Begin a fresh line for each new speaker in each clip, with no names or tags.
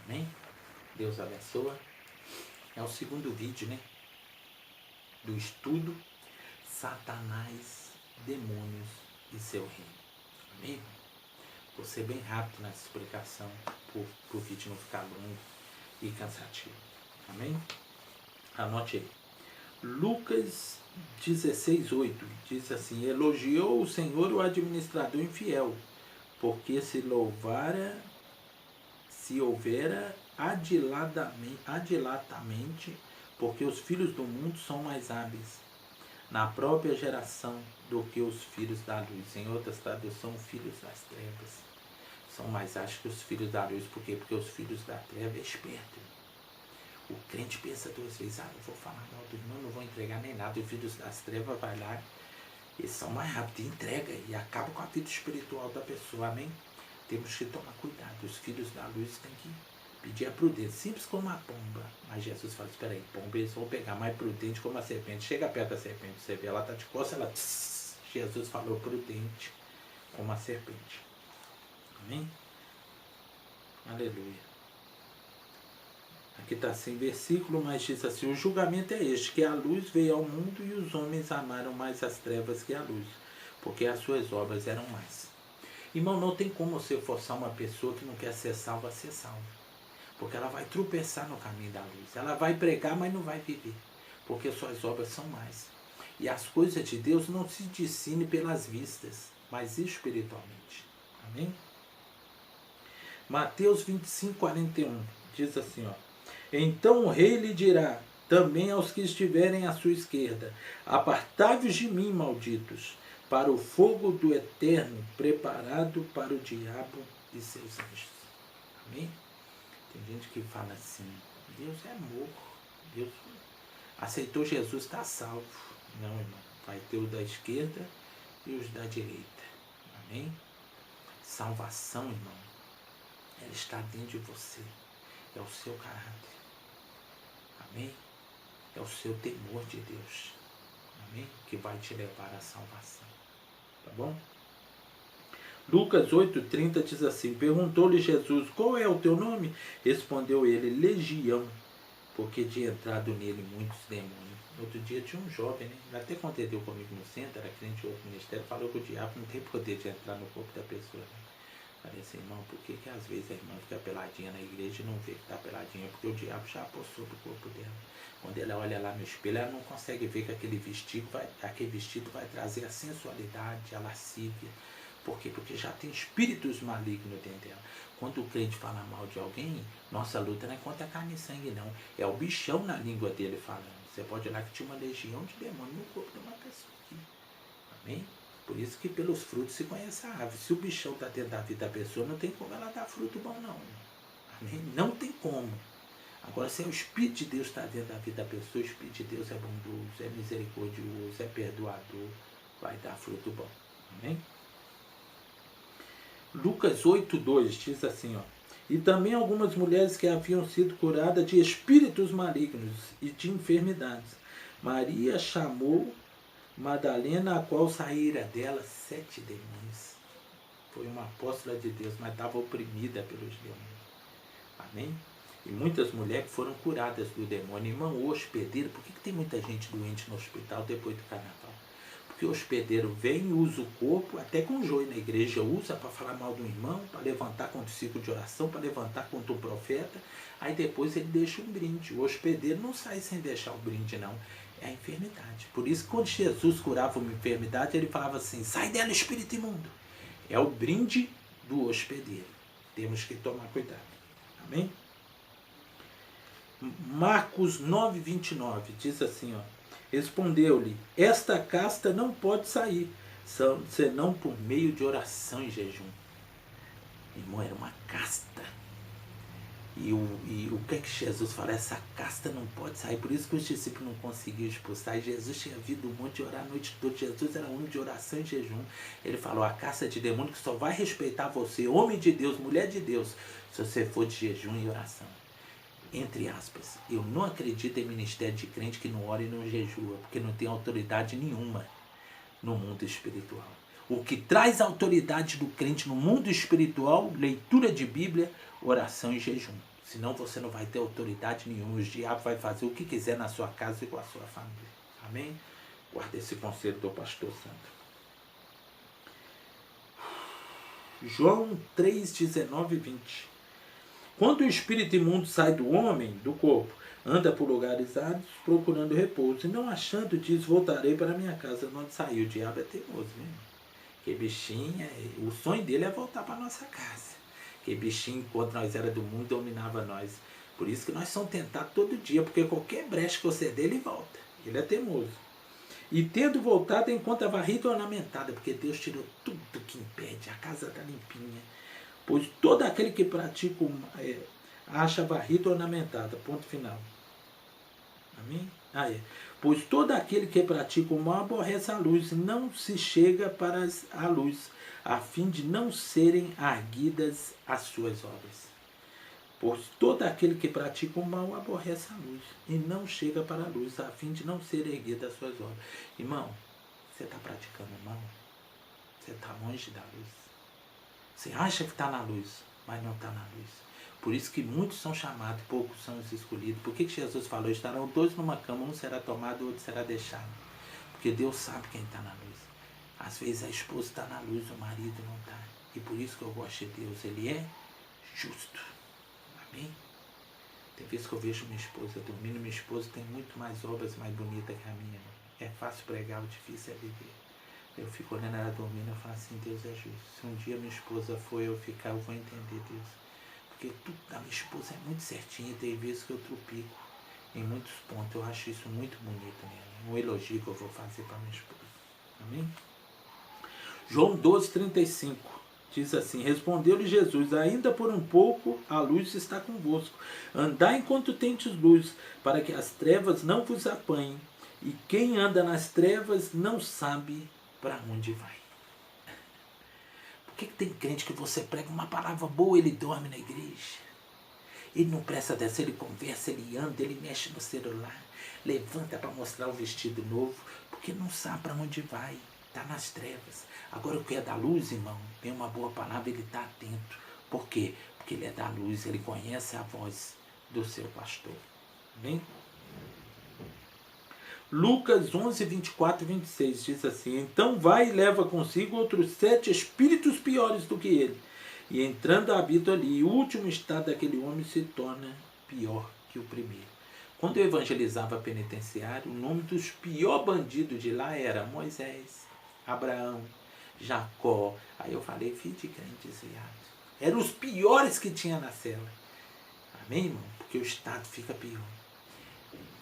Amém? Deus abençoa. É o segundo vídeo, né? Do estudo Satanás, Demônios e seu reino. Amém? Vou ser bem rápido nessa explicação, para o vídeo não ficar longo e cansativo. Amém? Anote aí. Lucas 16:8 diz assim: elogiou o Senhor o administrador infiel, porque se houvera adilatamente, porque os filhos do mundo são mais hábeis na própria geração do que os filhos da luz. Em outras traduções, são filhos das trevas. São mais ágeis que os filhos da luz. Por quê? Porque os filhos da treva é esperto. O crente pensa duas vezes: não vou falar mal do irmão, não vou entregar nem nada. Os filhos das trevas vai lá, eles são mais rápidos, entrega e acaba com a vida espiritual da pessoa. Amém? Temos que tomar cuidado. Os filhos da luz têm que pedir a prudência, simples como a pomba. Mas Jesus fala: espera aí, pomba eles vão pegar, mais prudente como a serpente. Chega perto da serpente, você vê, ela está de costas, ela... Jesus falou: prudente como a serpente. Amém? Aleluia. Aqui está sem versículo, mas diz assim: o julgamento é este, que a luz veio ao mundo e os homens amaram mais as trevas que a luz, porque as suas obras eram más. Irmão, não tem como você forçar uma pessoa que não quer ser salva a ser salva, porque ela vai tropeçar no caminho da luz. Ela vai pregar, mas não vai viver, porque suas obras são más. E as coisas de Deus não se discernem pelas vistas, mas espiritualmente. Amém? Mateus 25:41 diz assim, ó: então o rei lhe dirá também aos que estiverem à sua esquerda: apartai-vos de mim, malditos, para o fogo do eterno, preparado para o diabo e seus anjos. Amém? Tem gente que fala assim: Deus é amor, Deus aceitou Jesus, está salvo. Não, irmão, vai ter o da esquerda e os da direita. Amém? Salvação, irmão, ela está dentro de você. É o seu caráter. Amém? É o seu temor de Deus. Amém? Que vai te levar à salvação. Tá bom? Lucas 8:30 diz assim: perguntou-lhe Jesus: qual é o teu nome? Respondeu ele: Legião, porque tinha entrado nele muitos demônios. Outro dia tinha um jovem, né? Até quando ele deu comigo no centro, era crente de outro ministério, falou que o diabo não tem poder de entrar no corpo da pessoa. Né? Falei assim: irmão, por que às vezes a irmã fica peladinha na igreja e não vê que está peladinha? Porque o diabo já apossou do corpo dela. Quando ela olha lá no espelho, ela não consegue ver que aquele vestido vai trazer a sensualidade, a lascívia. Por quê? Porque já tem espíritos malignos dentro dela. Quando o crente fala mal de alguém, nossa luta não é contra carne e sangue, não. É o bichão na língua dele falando. Você pode olhar que tinha uma legião de demônio no corpo de uma pessoa aqui. Amém? Por isso que pelos frutos se conhece a árvore. Se o bichão está dentro da vida da pessoa, não tem como ela dar fruto bom, não. Amém? Não tem como. Agora, se o Espírito de Deus está dentro da vida da pessoa, o Espírito de Deus é bondoso, é misericordioso, é perdoador, vai dar fruto bom. Amém? Lucas 8:2 diz assim, ó: e também algumas mulheres que haviam sido curadas de espíritos malignos e de enfermidades. Maria chamou Madalena, a qual saíra dela 7 demônios. Foi uma apóstola de Deus, mas estava oprimida pelos demônios. Amém? E muitas mulheres foram curadas do demônio. Irmão, o hospedeiro, por que tem muita gente doente no hospital depois do carnaval? Porque o hospedeiro vem e usa o corpo, até com joio na igreja, usa para falar mal do irmão, para levantar contra o ciclo de oração, para levantar contra o profeta, aí depois ele deixa um brinde. O hospedeiro não sai sem deixar o brinde, não. É a enfermidade. Por isso, quando Jesus curava uma enfermidade, ele falava assim: sai dela, espírito imundo. É o brinde do hospedeiro. Temos que tomar cuidado. Amém? Marcos 9:29 diz assim, ó: respondeu-lhe: esta casta não pode sair, senão por meio de oração e jejum. Irmão, era uma casta. E o que é que Jesus fala? Essa casta não pode sair. Por isso que os discípulos não conseguiam expulsar. E Jesus tinha vindo um monte de orar a noite toda. Jesus era homem de oração e jejum. Ele falou: a casta de demônio que só vai respeitar você, homem de Deus, mulher de Deus, se você for de jejum e oração. Entre aspas, eu não acredito em ministério de crente que não ora e não jejua, porque não tem autoridade nenhuma no mundo espiritual. O que traz autoridade do crente no mundo espiritual: leitura de Bíblia, oração e jejum. Senão você não vai ter autoridade nenhuma. O diabo vai fazer o que quiser na sua casa e com a sua família. Amém? Guarda esse conselho do pastor Santo. João 3, 19 e 20. Quando o espírito imundo sai do homem, do corpo, anda por lugares áridos, procurando repouso, e não achando, diz, voltarei para minha casa. Onde saiu, o diabo é teimoso mesmo. Que bichinho, o sonho dele é voltar para nossa casa. Que bichinho, enquanto nós era do mundo, dominava nós. Por isso que nós somos tentados todo dia, porque qualquer brecha que você dê, ele volta. Ele é teimoso. E tendo voltado, encontra varrida e ornamentada, porque Deus tirou tudo que impede, a casa está limpinha. Pois todo aquele que pratica acha varrida e ornamentada. Ponto final. Amém? Pois todo aquele que pratica o mal aborrece a luz, não se chega para a luz, a fim de não serem arguidas as suas obras. Pois todo aquele que pratica o mal aborrece a luz, e não chega para a luz, a fim de não serem erguidas as suas obras. Irmão, você está praticando o mal? Você está longe da luz. Você acha que está na luz, mas não está na luz. Por isso que muitos são chamados, poucos são os escolhidos. Por que Jesus falou? Estarão dois numa cama, um será tomado, o outro será deixado. Porque Deus sabe quem está na luz. Às vezes a esposa está na luz, o marido não está. E por isso que eu gosto de Deus. Ele é justo. Amém? Tem vezes que eu vejo minha esposa dormindo. Minha esposa tem muito mais obras mais bonitas que a minha. É fácil pregar, o difícil é viver. Eu fico olhando ela dormindo e falo assim, Deus é justo. Se um dia minha esposa for eu ficar, eu vou entender Deus. Porque tudo da minha esposa é muito certinho. Tem vezes que eu tropico em muitos pontos. Eu acho isso muito bonito nela. Um elogio que eu vou fazer para minha esposa. Amém? João 12, 35. Diz assim, respondeu-lhe Jesus, ainda por um pouco a luz está convosco. Andai enquanto tendes luz, para que as trevas não vos apanhem. E quem anda nas trevas não sabe para onde vai. Por que tem crente que você prega uma palavra boa, ele dorme na igreja? Ele não presta atenção, ele conversa, ele anda, ele mexe no celular, levanta para mostrar o vestido novo, porque não sabe para onde vai, está nas trevas. Agora o que é da luz, irmão, tem uma boa palavra, ele está atento. Por quê? Porque ele é da luz, ele conhece a voz do seu pastor. Amém? Lucas 11, 24 e 26 diz assim, então vai e leva consigo outros 7 espíritos piores do que ele. E entrando habita ali, e o último estado daquele homem se torna pior que o primeiro. Quando eu evangelizava penitenciário, o nome dos piores bandidos de lá era Moisés, Abraão, Jacó. Aí eu falei, filho de crente desviado. Eram os piores que tinha na cela. Amém, irmão? Porque o estado fica pior.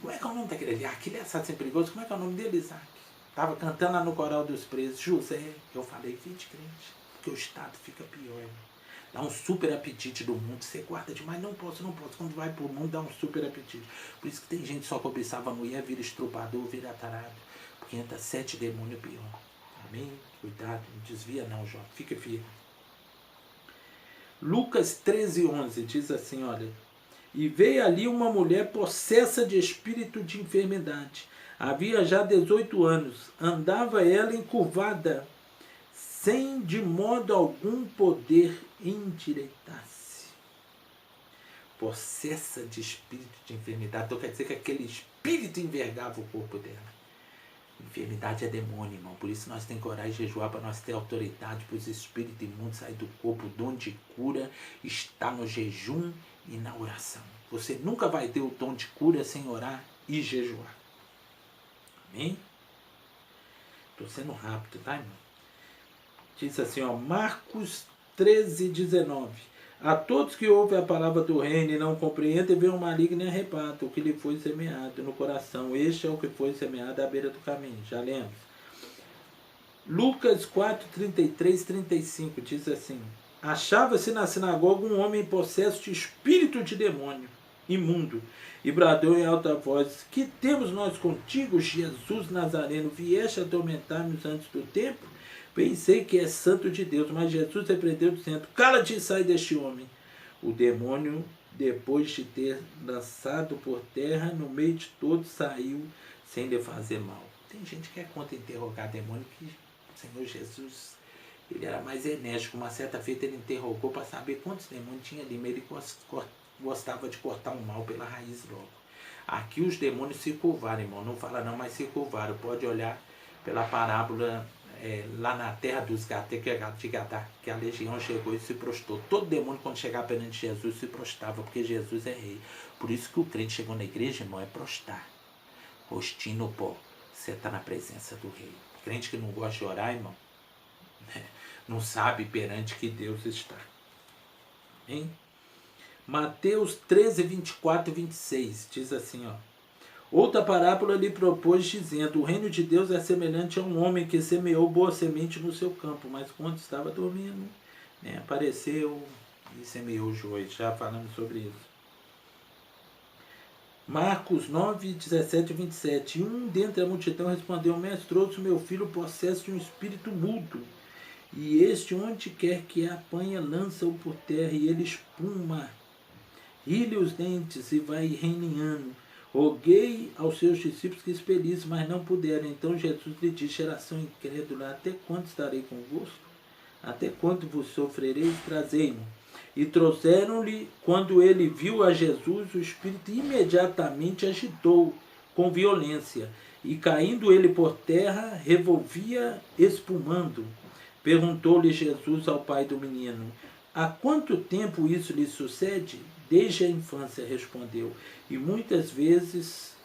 Como é que é o nome daquele ali? Aquele assassino perigoso, como é que é o nome dele, Isaac? Estava cantando lá no coral dos presos, José. Eu falei, filho de crente, porque o estado fica pior, irmão. Dá um super apetite do mundo, você guarda demais, não posso. Quando vai pro mundo, dá um super apetite. Por isso que tem gente só que observa a mulher, vira estrupador, vira tarado. Porque entra 7 demônios pior. Amém? Cuidado, não desvia não, Jó. Fica firme. Lucas 13, 11 diz assim, olha. E veio ali uma mulher possessa de espírito de enfermidade. Havia já 18 anos. Andava ela encurvada, sem de modo algum poder endireitar-se. Possessa de espírito de enfermidade. Então quer dizer que aquele espírito envergava o corpo dela. Enfermidade é demônio, irmão. Por isso nós temos que orar e jejuar para nós ter autoridade para os espíritos imundos sair do corpo. O dom de cura está no jejum e na oração. Você nunca vai ter o dom de cura sem orar e jejuar. Amém? Estou sendo rápido, tá, irmão? Diz assim, ó, Marcos 13, 19. A todos que ouvem a palavra do reino e não compreendem, vê um maligno e arrebata o que lhe foi semeado no coração. Este é o que foi semeado à beira do caminho. Já lemos. Lucas 4, 33, 35 diz assim. Achava-se na sinagoga um homem possesso de espírito de demônio, imundo, e bradou em alta voz, que temos nós contigo, Jesus Nazareno? Vieste atormentar-nos antes do tempo? Pensei que é santo de Deus, mas Jesus repreendeu dizendo, cala-te e sai deste homem. O demônio, depois de ter lançado por terra, no meio de todos, saiu sem lhe fazer mal. Tem gente que é contra interrogar demônio, que o Senhor Jesus, ele era mais enérgico. Uma certa feita ele interrogou para saber quantos demônios tinha ali, mas ele gostava de cortar o mal pela raiz logo. Aqui os demônios se curvaram, irmão. Não fala não, mas se curvaram. Pode olhar pela parábola lá na terra dos gatos, de Gadá, que a legião chegou e se prostrou. Todo demônio, quando chegava perante Jesus, se prostrava, porque Jesus é rei. Por isso que o crente chegou na igreja, irmão, é prostrar. Rostinho no pó. Você está na presença do rei. Crente que não gosta de orar, irmão, não sabe perante que Deus está. Hein? Mateus 13, 24 e 26 diz assim, ó. Outra parábola lhe propôs, dizendo: o reino de Deus é semelhante a um homem que semeou boa semente no seu campo, mas quando estava dormindo, apareceu e semeou o joio. Já falamos sobre isso. Marcos 9, 17 e 27. Um dentre a multidão respondeu: mestre, trouxe meu filho possesso de um espírito mudo, e este, onde quer que apanha, lança-o por terra, e ele espuma, ri-lhe os dentes e vai reninhando. Roguei aos seus discípulos que expelissem, mas não puderam. Então Jesus lhe disse: geração incrédula, até quando estarei convosco? Até quando vos sofrereis? Trazei-mo. E trouxeram-lhe. Quando ele viu a Jesus, o espírito imediatamente agitou com violência, e caindo ele por terra, revolvia espumando. Perguntou-lhe Jesus ao pai do menino: há quanto tempo isso lhe sucede? Desde a infância, respondeu, e muitas vezes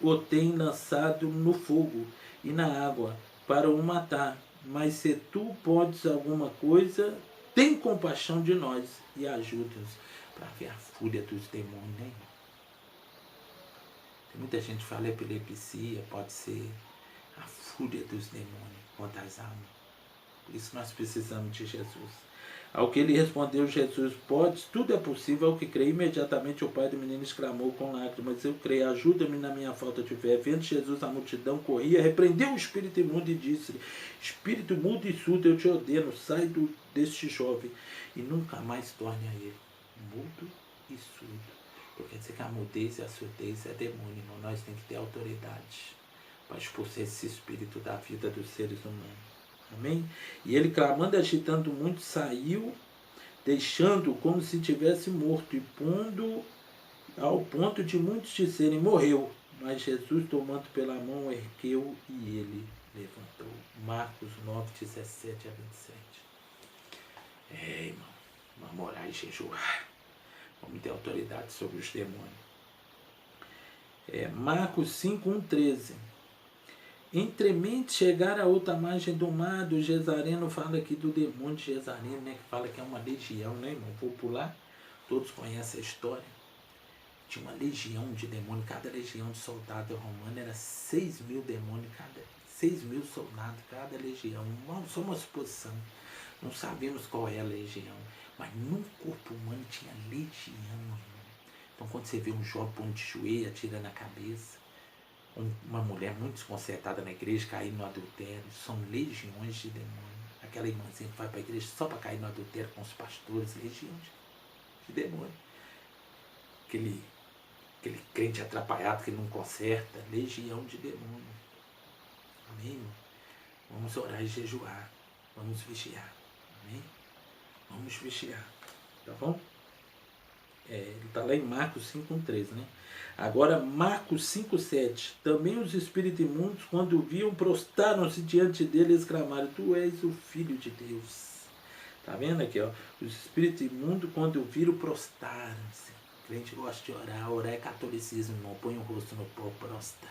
o tem lançado no fogo e na água para o matar. Mas se tu podes alguma coisa, tem compaixão de nós e ajuda-nos. Para ver a fúria dos demônios, né, irmão? Tem muita gente que fala epilepsia, pode ser a fúria dos demônios contra as almas. Por isso nós precisamos de Jesus. Ao que ele respondeu Jesus: podes, tudo é possível ao que crê. Imediatamente o pai do menino exclamou com lágrimas: eu creio, ajuda-me na minha falta de fé. Vendo Jesus, a multidão corria, repreendeu o espírito imundo e disse-lhe: espírito mudo e surdo, eu te ordeno, sai deste jovem e nunca mais torne a ele. Mudo e surdo. Porque quer dizer que a mudez e a surdez é demônio, irmão. Nós temos que ter autoridade para expulsar esse espírito da vida dos seres humanos. Amém? E ele, clamando e agitando muito, saiu, deixando como se tivesse morto, e pondo ao ponto de muitos dizerem: morreu. Mas Jesus, tomando pela mão, ergueu e ele levantou. Marcos 9, 17 a 27. Irmão, vamos orar e jejuar. Vamos ter autoridade sobre os demônios. Marcos 5, 1, 13. Entremente chegar a outra margem do mar do Gesareno, fala aqui do demônio de Gesareno, né, que fala que é uma legião, né, irmão? Popular, todos conhecem a história. Tinha uma legião de demônios, cada legião de soldado romano era 6.000 demônios, 6.000 soldados, cada legião. Só uma suposição, não sabemos qual é a legião, mas no corpo humano tinha legião, irmão. Então quando você vê um jovem pondo de joelho, atira na cabeça, uma mulher muito desconcertada na igreja, cair no adultério, são legiões de demônios. Aquela irmãzinha que vai para a igreja só para cair no adultério com os pastores, legiões de demônios. Aquele crente atrapalhado que não conserta, legião de demônios. Amém, irmão? Vamos orar e jejuar, vamos vigiar. Amém? Vamos vigiar, tá bom? Ele está lá em Marcos 5:13, né? Agora, Marcos 5:7. Também os espíritos imundos, quando o viam, prostaram-se diante dele e exclamaram: tu és o Filho de Deus. Tá vendo aqui, ó? Os espíritos imundos, quando o viram, prostaram-se. O crente gosta de orar. Orar é catolicismo, não. Põe o rosto no pó, prosta.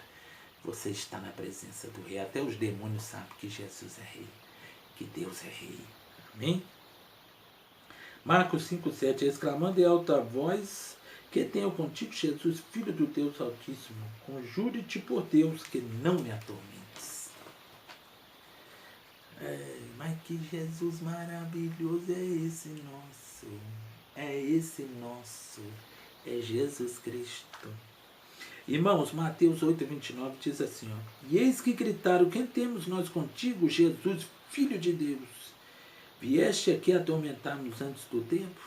Você está na presença do rei. Até os demônios sabem que Jesus é rei, que Deus é rei. Amém? Marcos 5:7, exclamando em alta voz: que tenho contigo, Jesus, Filho do Deus Altíssimo, conjure-te por Deus que não me atormentes. Mas que Jesus maravilhoso é esse nosso, é Jesus Cristo. Irmãos, Mateus 8:29 diz assim, ó: e eis que gritaram: quem temos nós contigo, Jesus, Filho de Deus? Vieste aqui atormentar-nos antes do tempo?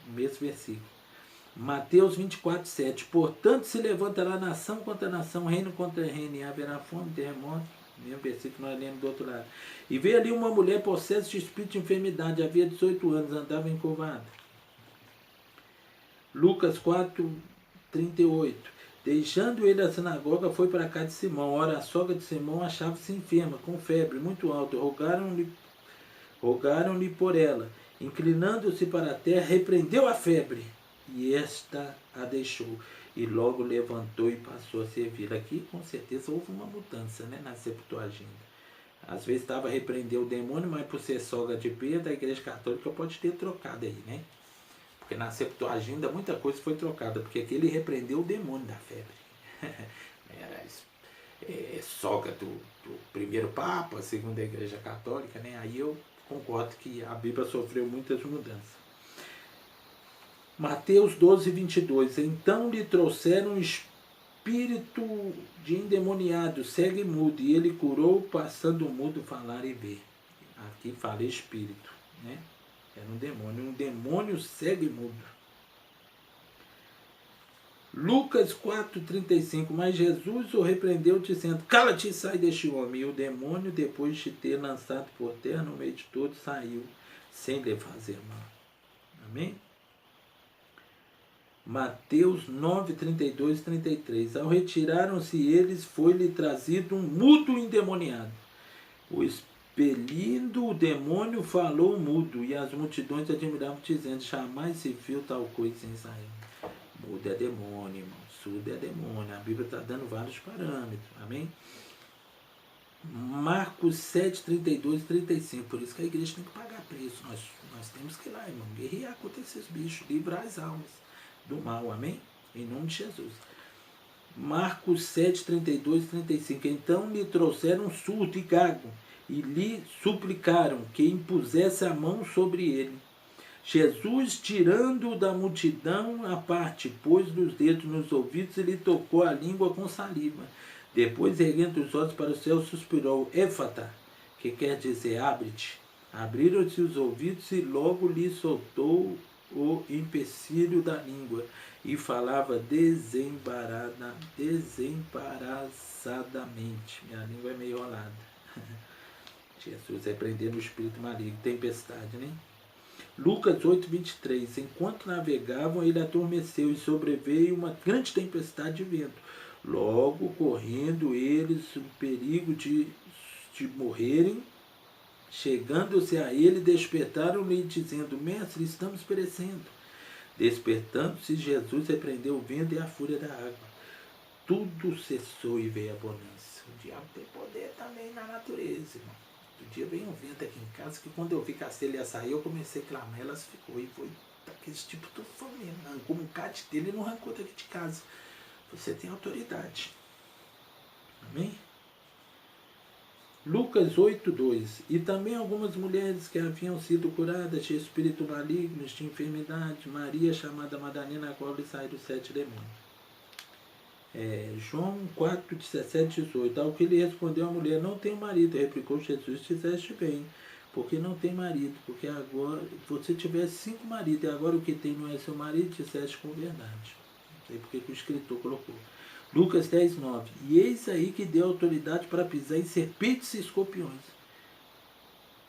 O mesmo versículo. Mateus 24:7. Portanto, se levantará nação contra nação, reino contra reino, e haverá fome, terremoto. Mesmo versículo nós lemos do outro lado. E veio ali uma mulher possessa de espírito de enfermidade, havia 18 anos, andava encurvada. Lucas 4:38. Deixando ele a sinagoga, foi para a casa de Simão. Ora, a sogra de Simão achava-se enferma, com febre muito alta. Rogaram-lhe por ela. Inclinando-se para a terra, repreendeu a febre, e esta a deixou. E logo levantou e passou a servir. Aqui, com certeza, houve uma mudança, né, na Septuaginta. Às vezes estava repreender o demônio, mas por ser sogra de Pedro, a Igreja Católica pode ter trocado aí, né? Porque na Septuaginta muita coisa foi trocada, porque aqui ele repreendeu o demônio da febre. Era sogra do primeiro Papa, segundo a Igreja Católica, né? Aí eu concordo que a Bíblia sofreu muitas mudanças. Mateus 12:22. Então lhe trouxeram um espírito de endemoniado, cego e mudo, e ele curou, passando o mudo falar e ver. Aqui fala espírito, né? Era um demônio cego e mudo. Lucas 4:35. Mas Jesus o repreendeu, dizendo: cala-te e sai deste homem. E o demônio, depois de ter lançado por terra no meio de todos, saiu, sem lhe fazer mal. Amém? Mateus 9:32 e 33. Ao retiraram-se eles, foi-lhe trazido um mudo endemoniado. O expelindo o demônio, falou mudo, e as multidões admiravam, dizendo: jamais se viu tal coisa em Israel. Mudo é demônio, irmão. Surdo é demônio. A Bíblia está dando vários parâmetros. Amém? Marcos 7:32 e 35. Por isso que a igreja tem que pagar preço. Nós temos que ir lá, irmão. Guerrear contra esses bichos. Livrar as almas do mal. Amém? Em nome de Jesus. Marcos 7:32 e 35. Então lhe trouxeram surdo e gago, e lhe suplicaram que impusesse a mão sobre ele. Jesus, tirando-o da multidão à parte, pôs-lhe os dedos nos ouvidos e lhe tocou a língua com saliva. Depois, erguendo os olhos para o céu, suspirou: Éfata, que quer dizer abre-te. Abriram-se os ouvidos e logo lhe soltou o empecilho da língua e falava desembaraçadamente. Minha língua é meio enrolada. Jesus repreendendo o espírito maligno, tempestade, né? Lucas 8:23. Enquanto navegavam, ele adormeceu e sobreveio uma grande tempestade de vento. Logo, correndo eles o perigo de morrerem, chegando-se a ele, despertaram-lhe, dizendo: Mestre, estamos perecendo. Despertando-se, Jesus repreendeu o vento e a fúria da água. Tudo cessou e veio a bonança. O diabo tem poder também na natureza, irmão. Outro dia veio um vento aqui em casa que quando eu vi que a Célia ia sair, eu comecei a clamar, elas ficou. E foi daquele tipo tufão mesmo. Arrancou um cate dele e não arrancou daqui de casa. Você tem autoridade. Amém? Lucas 8:2. E também algumas mulheres que haviam sido curadas de espírito malignos, de enfermidade. Maria, chamada Madalena, a qual lhe saíram 7 demônios. João 4:17-18. Ao que lhe respondeu a mulher: não tenho marido. Replicou Jesus: fizeste bem, porque não tem marido. Porque agora você tivesse 5 maridos, e agora o que tem não é seu marido, disseste com verdade. Não sei porque que o escritor colocou. Lucas 10:9. E eis aí que deu autoridade para pisar em serpentes e escorpiões,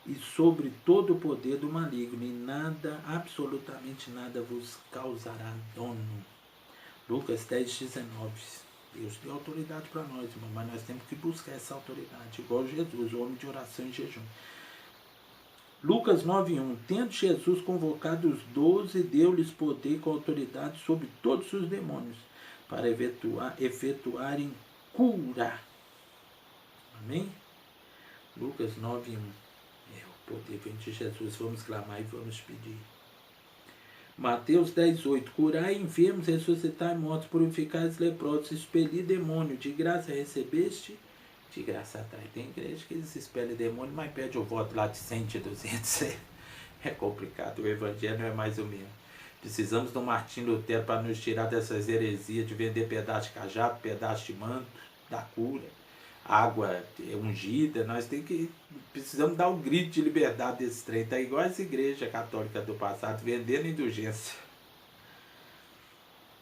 e sobre todo o poder do maligno, e nada, absolutamente nada, vos causará dano. Lucas 10:19. Deus deu autoridade para nós, irmão, mas nós temos que buscar essa autoridade, igual Jesus, o homem de oração e jejum. Lucas 9:1. Tendo Jesus convocado os 12, deu-lhes poder com autoridade sobre todos os demônios, para efetuarem cura. Amém? Lucas 9:1. O poder vem de Jesus. Vamos clamar e vamos pedir. Mateus 10:8. Curai enfermos, ressuscitai mortos, purificai os leprosos, expelir demônio. De graça recebeste, de graça atrai. Tem igreja que eles expelem demônio, mas pede o voto lá de 100, de 200. É complicado. O evangelho não é mais o mesmo. Precisamos do Martinho Lutero para nos tirar dessas heresias de vender pedaço de cajado, pedaço de manto, da cura, água ungida. Nós precisamos dar um grito de liberdade desse trem. Está igual as igrejas católicas do passado, vendendo indulgência.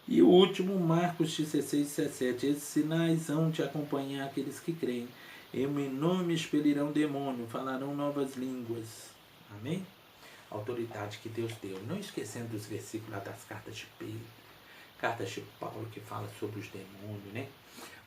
E o último, Marcos 16:17. Esses sinais hão de acompanhar aqueles que creem. Em meu nome expelirão demônio, falarão novas línguas. Amém? autoridade que Deus deu. Não esquecendo dos versículos lá das cartas de Pedro, cartas de Paulo, que fala sobre os demônios, né?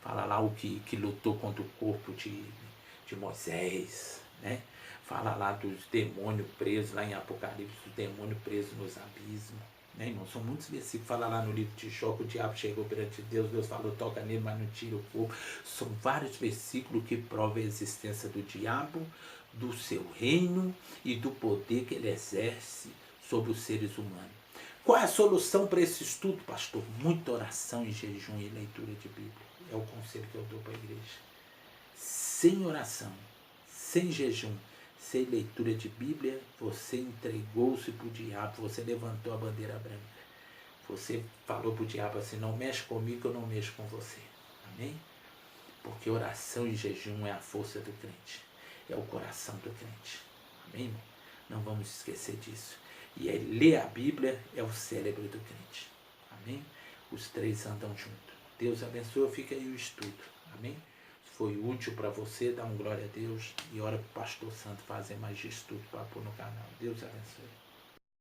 Fala lá o que lutou contra o corpo de Moisés, né? Fala lá dos demônios presos lá em Apocalipse, os demônios presos nos abismos, né, irmão? São muitos versículos. Fala lá no livro de Jó que o diabo chegou perante Deus, Deus falou, toca nele, mas não tira o corpo. São vários versículos que provam a existência do diabo, do seu reino e do poder que ele exerce sobre os seres humanos. Qual é a solução para esse estudo, pastor? Muita oração e jejum e leitura de Bíblia. É o conselho que eu dou para a igreja. Sem oração, sem jejum, sem leitura de Bíblia, você entregou-se para o diabo, você levantou a bandeira branca. Você falou para o diabo assim, não mexe comigo, eu não mexo com você. Amém? Porque oração e jejum é a força do crente. É o coração do crente. Amém, irmão? Não vamos esquecer disso. E ler a Bíblia é o cérebro do crente. Amém? Os três andam juntos. Deus abençoe, fica aí o estudo. Amém? Se foi útil para você, dá glória a Deus e ora para o pastor Santo fazer mais estudo para pôr no canal. Deus abençoe.